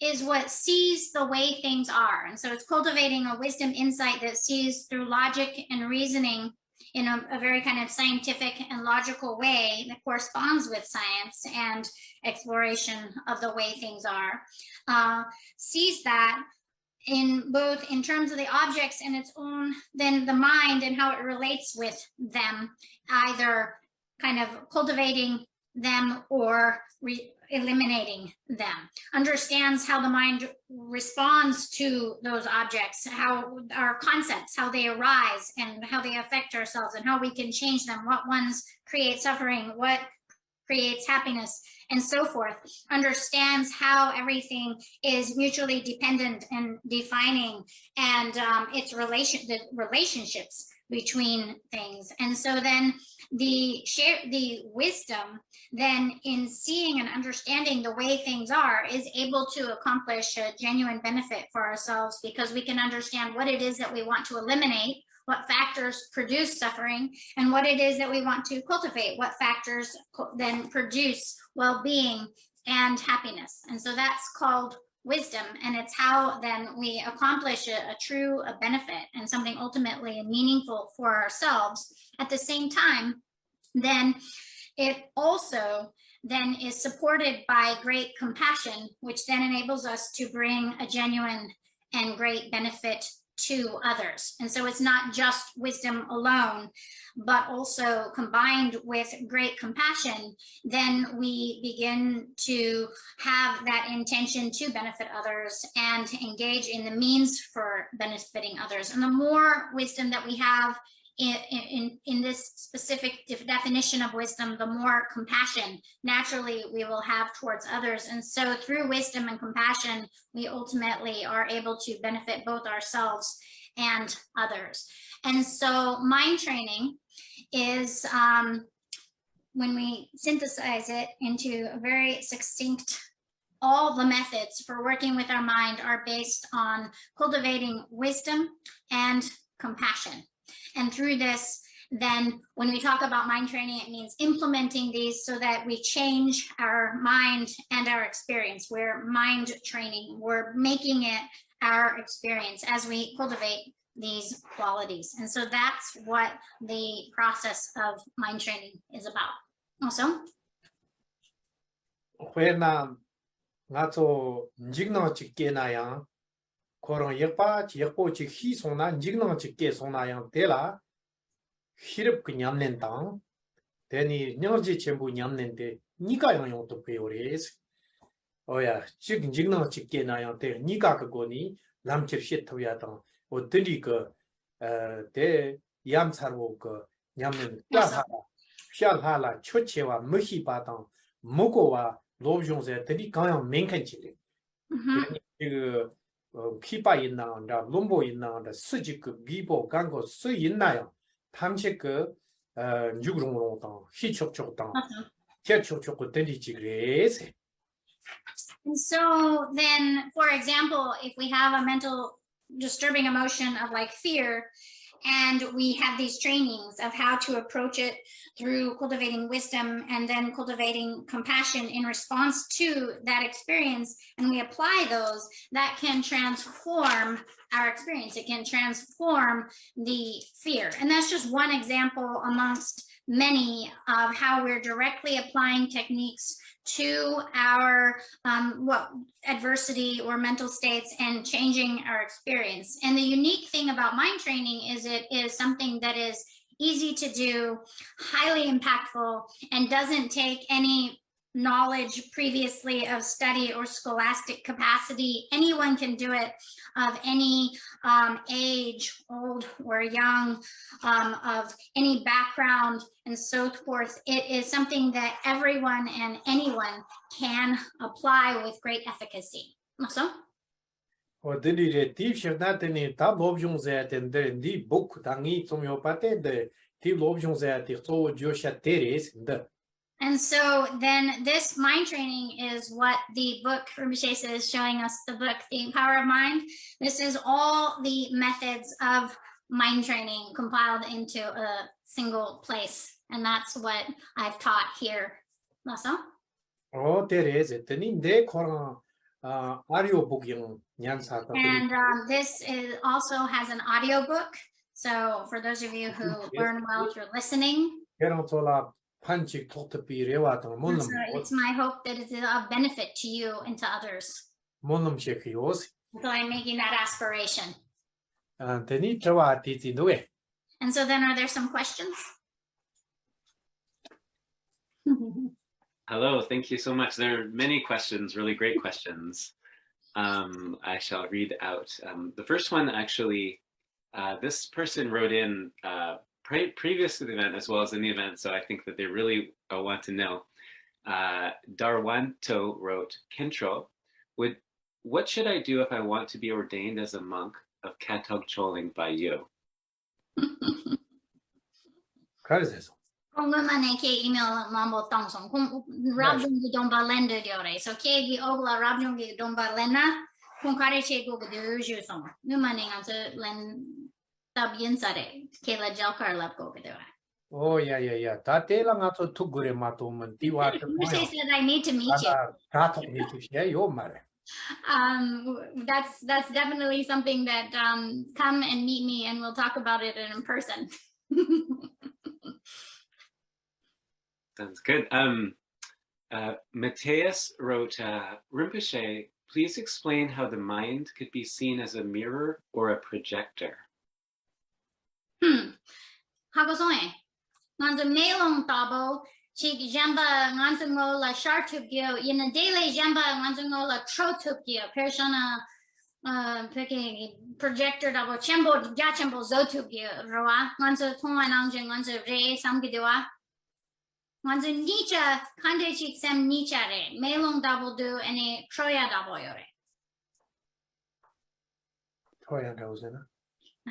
is what sees the way things are. And so it's cultivating a wisdom insight that sees through logic and reasoning in a very kind of scientific and logical way that corresponds with science and exploration of the way things are, sees that in both in terms of the objects and its own, then the mind and how it relates with them, either kind of cultivating them or eliminating them, understands how the mind responds to those objects, how our concepts, how they arise and how they affect ourselves and how we can change them, what ones create suffering, what creates happiness, and so forth, understands how everything is mutually dependent and defining, and the relationships between things. And so then the wisdom then in seeing and understanding the way things are is able to accomplish a genuine benefit for ourselves, because we can understand what it is that we want to eliminate, what factors produce suffering, and what it is that we want to cultivate, what factors then produce well-being and happiness. And so that's called wisdom, and it's how then we accomplish a true benefit and something ultimately meaningful for ourselves. At the same time, then it also then is supported by great compassion, which then enables us to bring a genuine and great benefit to others. And so it's not just wisdom alone, but also combined with great compassion, then we begin to have that intention to benefit others and engage in the means for benefiting others. And the more wisdom that we have in this specific definition of wisdom, the more compassion naturally we will have towards others. And so through wisdom and compassion, we ultimately are able to benefit both ourselves and others. And so mind training is, when we synthesize it into a very succinct, all the methods for working with our mind are based on cultivating wisdom and compassion. And through this, then when we talk about mind training, it means implementing these so that we change our mind and our experience. We're mind training, we're making it our experience as we cultivate these qualities. And so that's what the process of mind training is about. Also, 회나 나초 직능 직계나양 그런 역보직 희송나 직능 직계 송나양 되라 히럽 그 냠nen당 되니 녀지 전부 냠nen데 니가 영용도 배우래스 어야 직능 직계나양 돼 니가 그거니 남첩시 터야당 어들이 그대 얌사로 그 냠nen 샤하라 초체와 무히바당 무고와 로브종세 들이 강양 맹칸치래 그 피바 있나다 롬보 있나다 수직 그 미보 간거 수 있나요 탐식 그 유그롱으로다 희촉촉다 제촉촉고 들리지 그래서. and so then, for example, if we have a mental disturbing emotion of like fear, and we have these trainings of how to approach it through cultivating wisdom and then cultivating compassion in response to that experience, and we apply those, that can transform our experience. It can transform the fear. And that's just one example amongst many of how we're directly applying techniques to our adversity or mental states and changing our experience. And the unique thing about mind training is it is something that is easy to do, highly impactful, and doesn't take any knowledge previously of study or scholastic capacity. Anyone can do it, of any age, old or young, of any background and so forth. It is something that everyone and anyone can apply with great efficacy. So? 어들이래 딥셔나더니 다 로브종세야 된데 니 복 당이 좀 요파테데 디 로브종세야 디 소조샤 테레스인데. And so then this mind training is what the book Rinpoche is showing us, the book, The Power of Mind. This is all the methods of mind training compiled into a single place. And that's what I've taught here. 맞어? 테레스 더니 내 코랑 audio book 냥사. And this also has an audio book. So for those of you who learn well through listening. 판치 톡트비레와 몰름. So it's my hope that it's of benefit to you and to others. 몰름 셰키오스. So I'm making that aspiration. 데니 저와 디디노에. And so then, are there some questions? Hello, thank you so much. There are many questions, really great questions. I shall read out. The first one, actually, this person wrote in previous to the event as well as in the event, so I think that they really want to know. Darwanto wrote, Khentrul, what should I do if I want to be ordained as a monk of Katog Choling by you? 그래서. Kongumane ke email mambo tongsong kung rabjungi domba lenda diore. So kegi ogla rabjungi domba lena kung kare che go de jusong. Numane ngase len tabyin sare kela jalkar lap go de. Oh yeah. 다 때랑아서 투그레 마토면 디와. She said I need to meet you. 다 need to share your 말에. That's definitely something that come and meet me and we'll talk about it in person. Sounds good. Matthias wrote, Rinpoche, please explain how the mind could be seen as a mirror or a projector? 하고서에 먼저 메롱 따보 지 잠바 먼저 몰라 샤르트기요 이는 데일리 잠바 먼저 몰라 트로트기요 페르소나 그게 projector 따보 쳔보 야쳔보 조트기요 로아 먼저 통화낭정 먼저 레 삼기도와 먼저 니차 칸데치 셈 니차레 메롱 따보도 아니 트로야 따보요레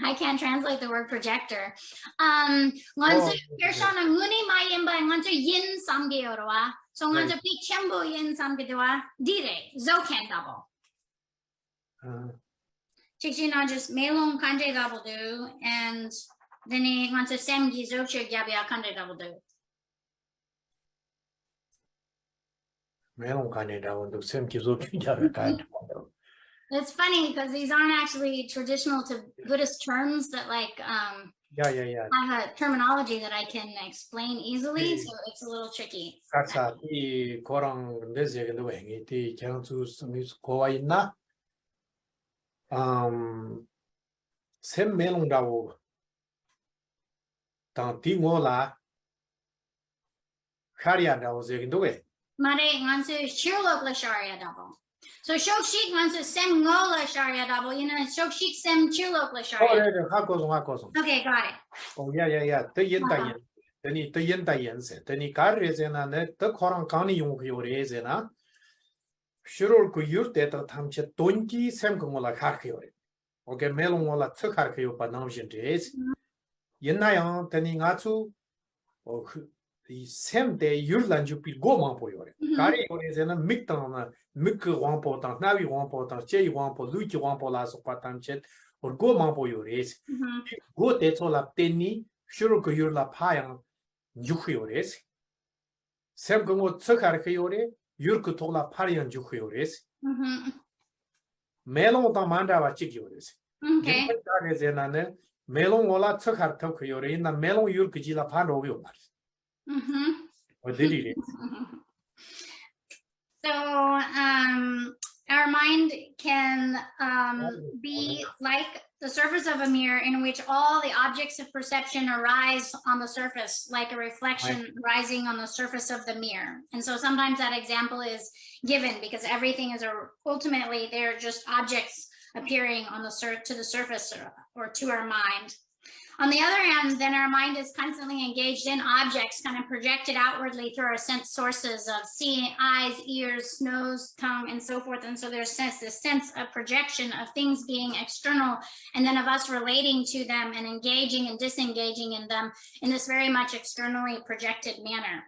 I can't translate the word projector. Nganzu Kirshana Muni Mayimba nganzu yin samgeorwa. So nganzu pi chembo yin samgedoa dire zoken double. Chikchina just melong kande double do and then nganzu semgi zoche gabia kande double do. Melong kande double do semgi zoche gabia kande double do. It's funny because these aren't actually traditional to Buddhist terms that like have a terminology that I can explain easily, so it's a little tricky. 각사 이 고랑 내세계도 행이 이 경주 스미스 고와 있나? 셈 멜롱다고 당 디모라 카리아다고 세계도 왜? Mare ngansu shirlok la sharia double. So shokshik ngansu sem ngola sharia double, you know, shokshik sem chirlok la sharia. 하고송. Okay, got it. 더 연다 더니 더 연다 연세. 더니 가르에서나 더 코랑 강이 용기요래서나 슈롤 그 유르데다 탐체 돈기 셈 그거라 가르요래. 오케이 멜롱올라 츠카르요 바나오신데스. 옛나요 더니 가추 이 셈데 유르란주 빌고만 보여래. 가리 요래서는 믹당나 믹그 왕포당 나위 왕포당 제이 왕포 루치 왕포라서 파탄체 고만 보여래. 고 대초라 때니 슈로 그 유르라 파양 유크요래. 셈 그거 츠카르요래. 유르크 토라 파리안 유크요래. 멜롱다 만다와 찍요래. Okay. 그래서는 멜롱올라 츠카르토요래. 나 멜롱 유르크지라 파로요 말. What did he do? So our mind can be like the surface of a mirror in which all the objects of perception arise on the surface, like a reflection rising on the surface of the mirror. And so sometimes that example is given because everything is ultimately they're just objects appearing on to the surface or to our mind. On the other hand, then our mind is constantly engaged in objects kind of projected outwardly through our sense sources of seeing, eyes, ears, nose, tongue, and so forth. And so there's this sense of projection of things being external and then of us relating to them and engaging and disengaging in them in this very much externally projected manner.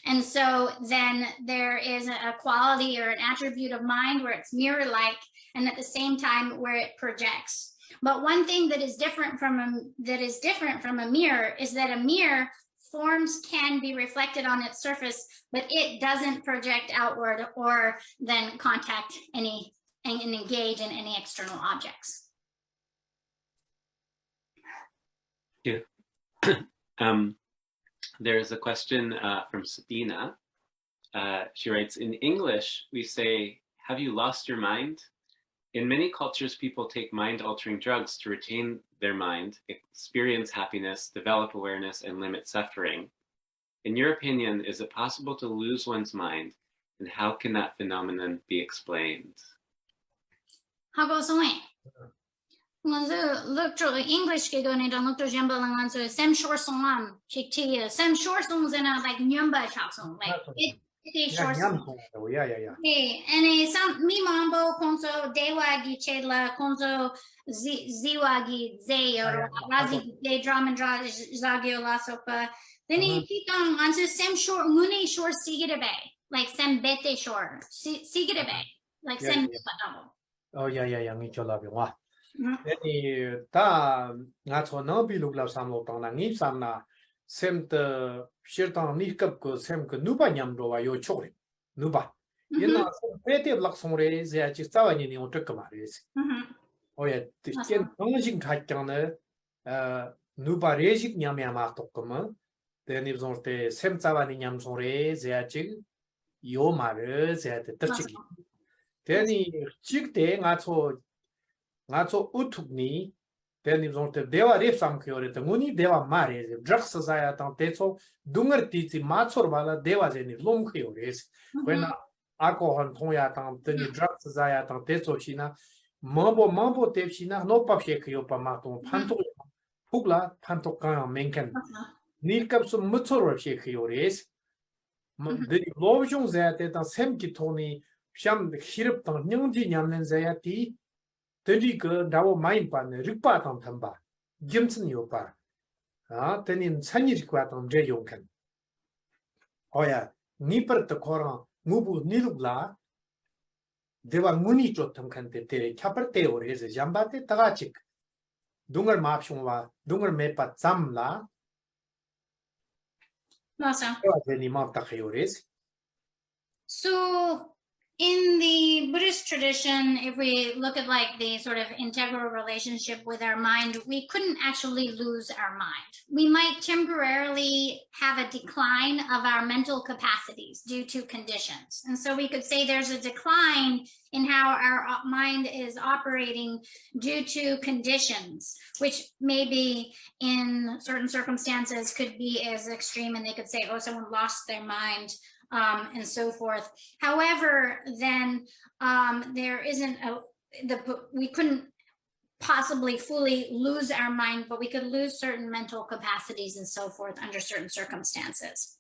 And so then there is a quality or an attribute of mind where it's mirror-like and at the same time where it projects. But one thing that is different from a mirror is that a mirror forms can be reflected on its surface, but it doesn't project outward or then contact any and engage in any external objects. Yeah. There's a question from Sabina. She writes, in English, we say, "Have you lost your mind?" In many cultures, people take mind-altering drugs to retain their mind, experience happiness, develop awareness, and limit suffering. In your opinion, is it possible to lose one's mind, and how can that phenomenon be explained? English ke go ne dong Lodrö jamba lang so sem short song am chik sem short songs in a like nyamba chap song like it short song. Hey, and some mi mambo konso dewa gi chedla konso ziwa gi ze or razi de drum and draw zagio la sopa. Then he pitong onto sem short muni short sigirebe like sem bete short sigirebe like sem double. Oh yeah mi chola bi wa. Then ta nga cho no bi lu la sam lo tang na ngi sam na sem te shir tang ni kap ko sem ko nu ba nyam ro wa yo chok le nu ba yin na pe te lak song re ze chi sa wa ni ni o tek ma re o ya ti ken tong jing kha chang ne nu ba re jik nyam ya ma tok ko ma de ni zong te sem sa wa ni nyam song re ze chi yo ma re ze te ter chi Teni chikte ngacho utukni teni zonte dewa rep sam kyore te nguni dewa mare drugs saya tang teso dungar ti machor bala dewa jeni lom kyore when alcohol thoya tang teni drugs saya tang teso china mambo te china no pa she kyo pa ma tong phanto phugla phanto ka menken ni kap sum muchor she kyore the lobjong zayate tang sem ki thoni sham hirap tang nyungji nyamnen zayati tadi ke dawo main pan rikpa tang thamba gimsen yo pa tenin sanyi rikwa tang je yongkan oya ni par ta khora ngubu nilugla dewa nguni chot tam kan te tere khapar te ore ze jambate tagachik dungar mapshungwa dungar mepa chamla Awesome. ni map ta khayores. So in the Buddhist tradition, if we look at like the sort of integral relationship with our mind, we couldn't actually lose our mind. We might temporarily have a decline of our mental capacities due to conditions. And so we could say there's a decline in how our mind is operating due to conditions, which maybe in certain circumstances could be as extreme, and they could say, oh, someone lost their mind. And so forth. However, then there isn't we couldn't possibly fully lose our mind, but we could lose certain mental capacities and so forth under certain circumstances.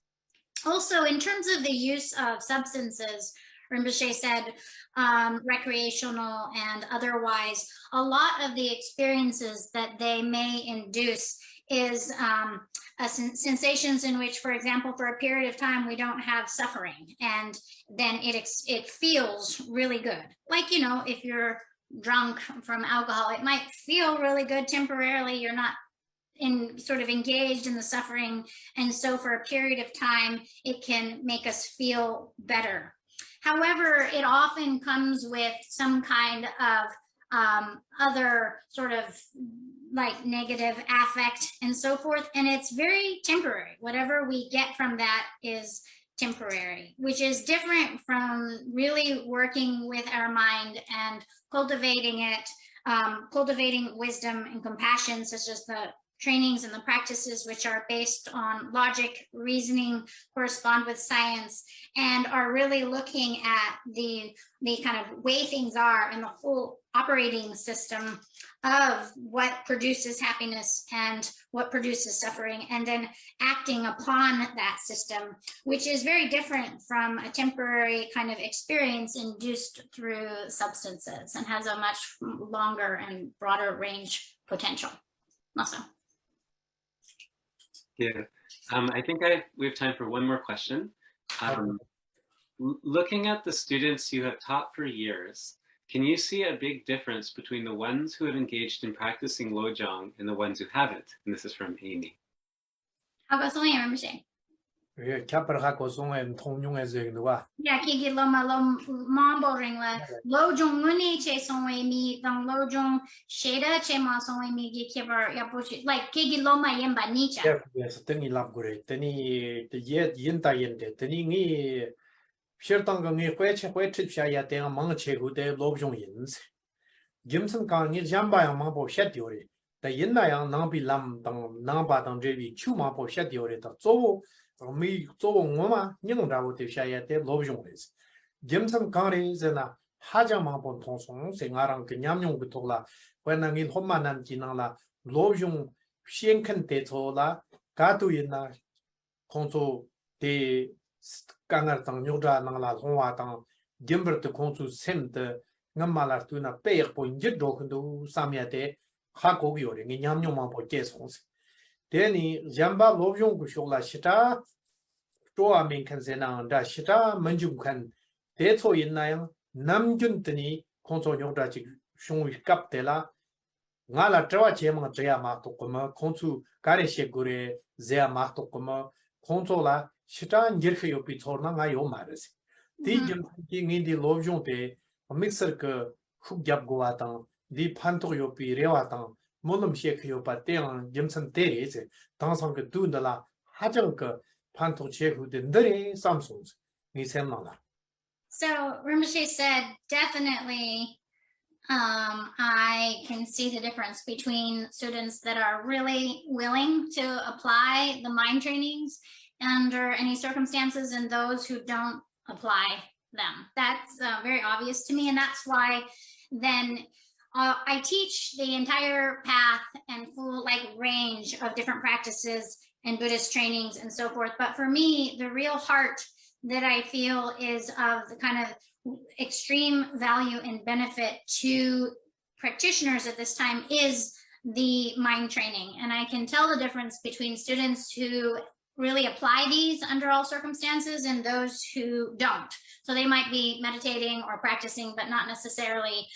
Also, in terms of the use of substances, Rinpoche said recreational and otherwise, a lot of the experiences that they may induce is sensations in which, for example, for a period of time, we don't have suffering, and then it feels really good. Like, you know, if you're drunk from alcohol, it might feel really good temporarily. You're not sort of engaged in the suffering. And so for a period of time, it can make us feel better. However, it often comes with some kind of other sort of like negative affect and so forth. And it's very temporary. Whatever we get from that is temporary, which is different from really working with our mind and cultivating it, cultivating wisdom and compassion, such as the trainings and the practices which are based on logic, reasoning, correspond with science, and are really looking at the kind of way things are in the whole operating system of what produces happiness and what produces suffering, and then acting upon that system, which is very different from a temporary kind of experience induced through substances and has a much longer and broader range potential. Awesome. Yeah, I think we have time for one more question. Looking at the students you have taught for years, can you see a big difference between the ones who have engaged in practicing Lojong and the ones who haven't? And this is from Amy. 예, 캬퍼하고 송엔 통용해서 누가 Yeah, kiki loma mambo ring la lojong muni che songwe mi dang lojong sheda che ma songwe mi gi kiber ya buchi like kiki loma yemba nicha. 그래서 등이 납고래 등이 예 인다인데 등이 니 피어당강이 회치피야 대가 망체고대 로브종인스 김선 강이 잠바야 망보 샤디오리 다 인나야 나비람 당 나바당 제비 추마보 샤디오리다 조보 미 조봉마 닝라고 대샤야 대 로브종레스 김선 강리즈나 하자마본 통송 생아랑 그냠용부터라 왜냐면 혼만한 기능라 로브종 시행큰 대초라 가도이나 공소 대 강artang nyodra nangla hongwa tang gimbert konsu semt ngamala tuna peer po injit dokndo samyate khako yore ngi nyamnyong ma po kesons deni jamba lobyong ku shola shita to amen kan sena da shita manjum kan de cho yinna namjun tni konso nyodra chi shung kap tela ngala trawa chema tya ma to koma konsu kare shegure zea ma to koma konso la shita njirkhe yopi chorna nga yo mares di jimki ngi di lobjong pe mixer ke khugyap gowa tang di phanto yopi rewa tang molum shekhe yopa teang jimsan tere se tangsang ke dundala hajang ke phanto chehu de ndare samsung ngi semna la So Rinpoche said, definitely, I can see the difference between students that are really willing to apply the mind trainings under any circumstances and those who don't apply them. That's very obvious to me, and that's why then I teach the entire path and full range of different practices and Buddhist trainings and so forth. But for me, the real heart that I feel is of the kind of extreme value and benefit to practitioners at this time is the mind training. And I can tell the difference between students who really apply these under all circumstances and those who don't. So they might be meditating or practicing, but not necessarily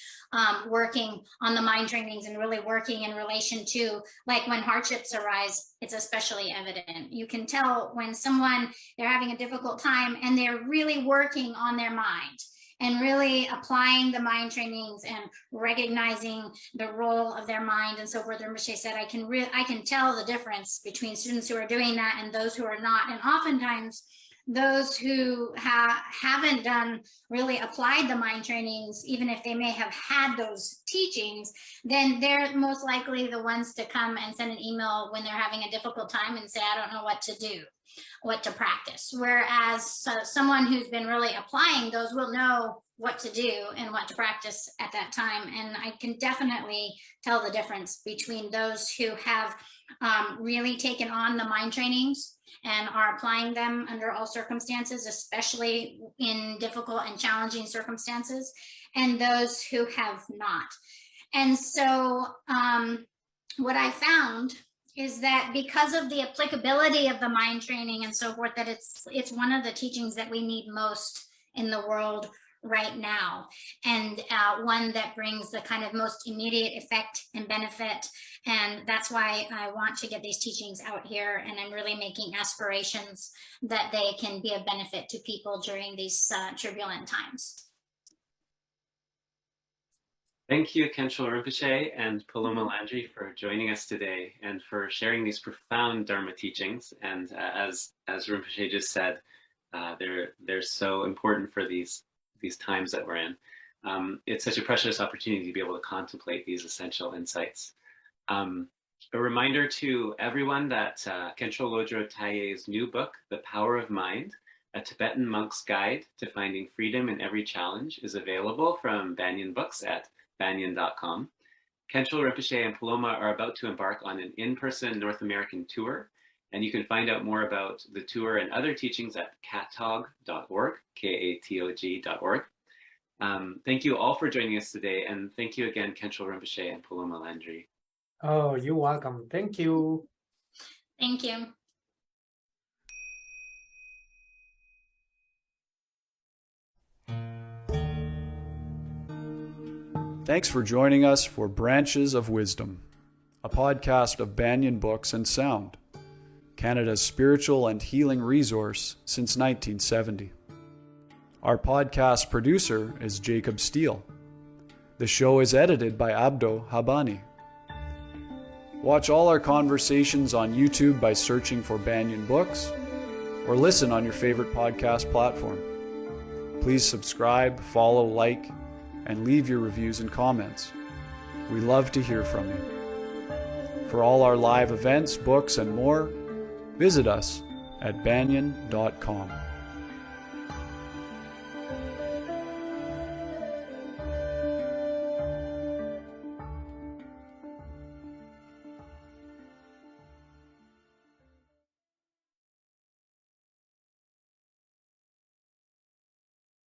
working on the mind trainings and really working in relation to, like, when hardships arise, it's especially evident. You can tell when someone, they're having a difficult time and they're really working on their mind and really applying the mind trainings and recognizing the role of their mind and so forth. Rinpoche said, I can tell the difference between students who are doing that and those who are not. And oftentimes those who haven't done really applied the mind trainings, even if they may have had those teachings, then they're most likely the ones to come and send an email when they're having a difficult time and say, I don't know what to do, what to practice. Whereas someone who's been really applying those will know what to do and what to practice at that time. And I can definitely tell the difference between those who have really taken on the mind trainings and are applying them under all circumstances, especially in difficult and challenging circumstances, and those who have not. And so what I found is that because of the applicability of the mind training and so forth, that it's one of the teachings that we need most in the world right now, and one that brings the kind of most immediate effect and benefit. And that's why I want to get these teachings out here, and I'm really making aspirations that they can be of benefit to people during these turbulent times. Thank you, Khentrul Rinpoche and Paloma Landry, for joining us today and for sharing these profound Dharma teachings. And as Rinpoche just said, they're so important for these times that we're in. It's such a precious opportunity to be able to contemplate these essential insights. A reminder to everyone that Khentrul Lodrö Taye's new book, The Power of Mind, A Tibetan Monk's Guide to Finding Freedom in Every Challenge, is available from Banyen Books at banyen.com. Khentrul Rinpoche and Paloma are about to embark on an in-person North American tour, and you can find out more about the tour and other teachings at katog.org, Katog.org. Thank you all for joining us today, and thank you again, Khentrul Rinpoche and Paloma Landry. Oh, you're welcome. Thank you. Thank you. Thanks for joining us for Branches of Wisdom, a podcast of Banyen Books and Sound, Canada's spiritual and healing resource since 1970. Our podcast producer is Jacob Steele. The show is edited by Abdo Habani. Watch all our conversations on YouTube by searching for Banyen Books, or listen on your favorite podcast platform. Please subscribe, follow, like, and leave your reviews and comments. We love to hear from you. For all our live events, books, and more, visit us at banyen.com.